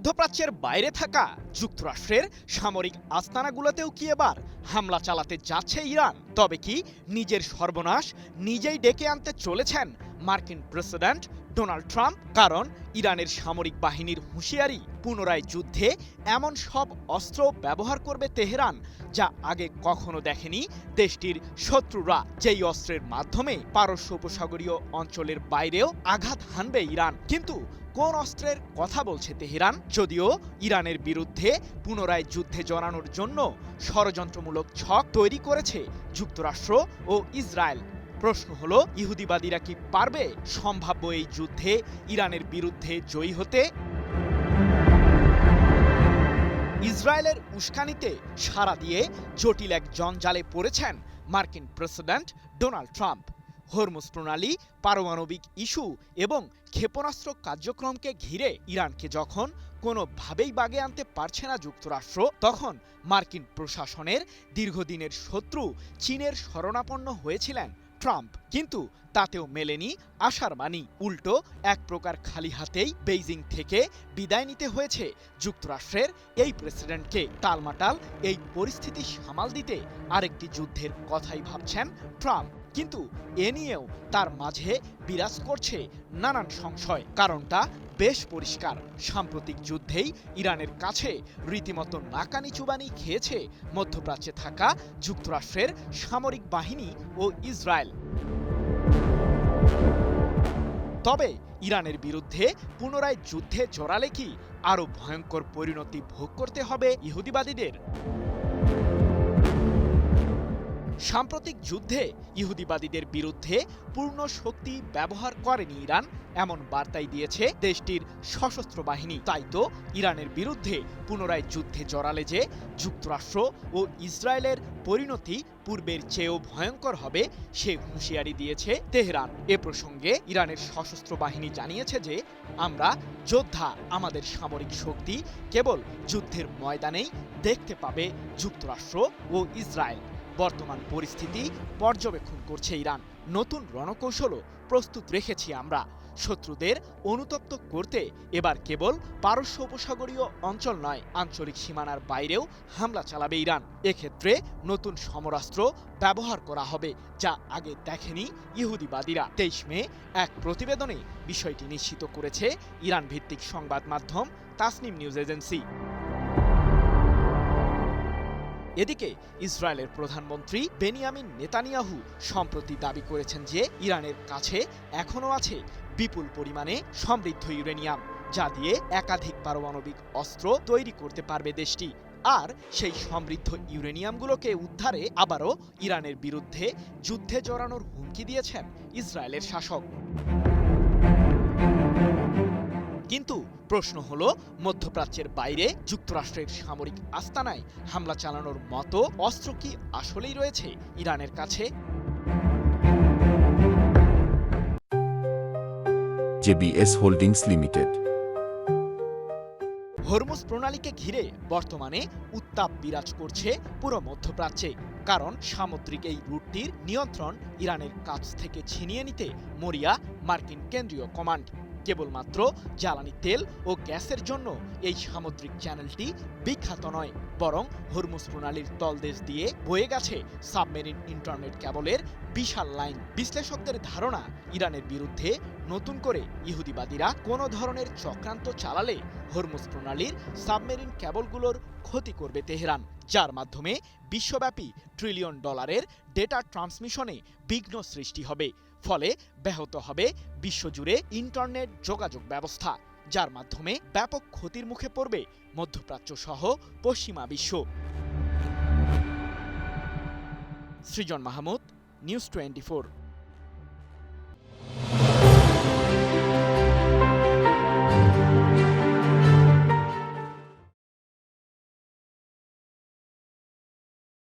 মধ্যপ্রাচ্যের বাইরে থাকা যুক্তরাষ্ট্রের সামরিক আস্তানাগুলোতেও কি এবার হামলা চালাতে যাচ্ছে ইরান? তবে কি নিজের সর্বনাশ নিজেই ডেকে আনতে চলেছেন মার্কিন প্রেসিডেন্ট ডোনাল্ড ট্রাম্প? কারণ ইরানের সামরিক বাহিনীর হুঁশিয়ারি, পুনরায় যুদ্ধে এমন সব অস্ত্র ব্যবহার করবে তেহরান যা আগে কখনো দেখেনি দেশটির শত্রুরা। যেই অস্ত্রের মাধ্যমে পারস্য উপসাগরীয় অঞ্চলের বাইরেও আঘাত হানবে ইরান। কিন্তু কোন অস্ত্রের কথা বলছে তেহরান? যদিও ইরানের বিরুদ্ধে পুনরায় যুদ্ধে জড়ানোর জন্য ষড়যন্ত্রমূলক ছক তৈরি করেছে যুক্তরাষ্ট্র ও ইসরায়েল। প্রশ্ন হলো, ইহুদিবাদীরা কি পারবে সম্ভাব্য এই যুদ্ধে ইরানের বিরুদ্ধে জয়ী হতে? ইসরায়েলের উস্কানিতে সাড়া দিয়ে জটিল এক জঞ্জালে পড়েছেন মার্কিন প্রেসিডেন্ট ডোনাল্ড ট্রাম্প। হরমুজ প্রণালী, পারমাণবিক ইস্যু এবং ক্ষেপণাস্ত্র কার্যক্রমকে ঘিরে ইরানকে যখন কোনোভাবেই বাগে আনতে পারছে না যুক্তরাষ্ট্র, তখন মার্কিন প্রশাসনের দীর্ঘদিনের শত্রু চীনের শরণাপন্ন হয়েছিলেন ট্রাম্প। কিন্তু তাতেও মেলেনি আশার বাণী। উল্টো এক প্রকার খালি হাতেই বেইজিং থেকে বিদায় নিতে হয়েছে যুক্তরাষ্ট্রের এই প্রেসিডেন্টকে। টালমাটাল এই পরিস্থিতি সামাল দিতে আরেকটি যুদ্ধের কথাই ভাবছেন ট্রাম্প। কিন্তু এ নিয়েও তার মাঝে বিরাজ করছে নানান সংশয়। কারণটা বেশ পরিষ্কার, সাম্প্রতিক যুদ্ধেই ইরানের কাছে রীতিমতো নাকানি চুবানি খেয়েছে মধ্যপ্রাচ্যে থাকা যুক্তরাষ্ট্রের সামরিক বাহিনী ও ইসরায়েল। তবে ইরানের বিরুদ্ধে পুনরায় যুদ্ধে জড়ালে কি আরো ভয়ঙ্কর পরিণতি ভোগ করতে হবে ইহুদিবাদীদের? সাম্প্রতিক যুদ্ধে ইহুদিবাদীদের বিরুদ্ধে পূর্ণ শক্তি ব্যবহার করেনি ইরান, এমন বার্তাই দিয়েছে দেশটির সশস্ত্র বাহিনী। তাই তো ইরানের বিরুদ্ধে পুনরায় যুদ্ধে জড়ালে যে যুক্তরাষ্ট্র ও ইসরায়েলের পরিণতি পূর্বের চেয়েও ভয়ঙ্কর হবে সে হুঁশিয়ারি দিয়েছে তেহরান। এ প্রসঙ্গে ইরানের সশস্ত্র বাহিনী জানিয়েছে যে, আমরা যোদ্ধা, আমাদের সামরিক শক্তি কেবল যুদ্ধের ময়দানেই দেখতে পাবে যুক্তরাষ্ট্র ও ইসরায়েল। বর্তমান পরিস্থিতি পর্যবেক্ষণ করছে ইরান। নতুন রণকৌশলও প্রস্তুত রেখেছি আমরা। শত্রুদের অনুতপ্ত করতে এবার কেবল পারস্য উপসাগরীয় অঞ্চল নয়, আঞ্চলিক সীমানার বাইরেও হামলা চালাবে ইরান। এক্ষেত্রে নতুন সমরাস্ত্র ব্যবহার করা হবে যা আগে দেখেনি ইহুদিবাদীরা। 23 মে এক প্রতিবেদনে বিষয়টি নিশ্চিত করেছে ইরান ভিত্তিক সংবাদ মাধ্যম তাসনিম নিউজ এজেন্সি। এদিকে ইসরায়েলের প্রধানমন্ত্রী বেনিয়ামিন নেতানিয়াহু সম্প্রতি দাবি করেছেন যে ইরানের কাছে এখনও আছে বিপুল পরিমাণে সমৃদ্ধ ইউরেনিয়াম, যা দিয়ে একাধিক পারমাণবিক অস্ত্র তৈরি করতে পারবে দেশটি। আর সেই সমৃদ্ধ ইউরেনিয়ামগুলোকে উদ্ধারে আবারও ইরানের বিরুদ্ধে যুদ্ধে জড়ানোর হুমকি দিয়েছেন ইসরায়েলের শাসক। কিন্তু প্রশ্ন হলো, মধ্যপ্রাচ্যের বাইরে যুক্তরাষ্ট্রের সামরিক আস্তানায় হামলা চালানোর মতো অস্ত্র কি আসলেই রয়েছে ইরানের কাছে? JBS holdings limited. হরমুজ প্রণালীকে ঘিরে বর্তমানে উত্তাপ বিরাজ করছে পুরো মধ্যপ্রাচ্যে। কারণ সামুদ্রিক এই রুটটির নিয়ন্ত্রণ ইরানের কাছ থেকে ছিনিয়ে নিতে মরিয়া মার্কিন কেন্দ্রীয় কমান্ড। কেবলমাত্র জ্বালানি তেল ও গ্যাসের জন্য এই সামুদ্রিক চ্যানেলটি বিখ্যাত নয়, বরং হরমুজ প্রণালীর তলদেশ দিয়ে বয়ে গেছে সাবমেরিন ইন্টারনেট কেবলের বিশাল লাইন। বিশ্লেষকদের ধারণা, ইরানের বিরুদ্ধে নতুন করে ইহুদিবাদীরা কোনো ধরনের চক্রান্ত চালালে হরমুজ প্রণালীর সাবমেরিন কেবলগুলোর ক্ষতি করবে তেহরান, যার মাধ্যমে বিশ্বব্যাপী $ট্রিলিয়ন ডেটা ট্রান্সমিশনে বিঘ্ন সৃষ্টি হবে। ফলে ব্যাহত হবে বিশ্বজুড়ে ইন্টারনেট যোগাযোগ ব্যবস্থা, যার মাধ্যমে ব্যাপক ক্ষতির মুখে পড়বে মধ্যপ্রাচ্য সহ পশ্চিমা বিশ্ব। সৃজন মাহমুদ, নিউজ 24।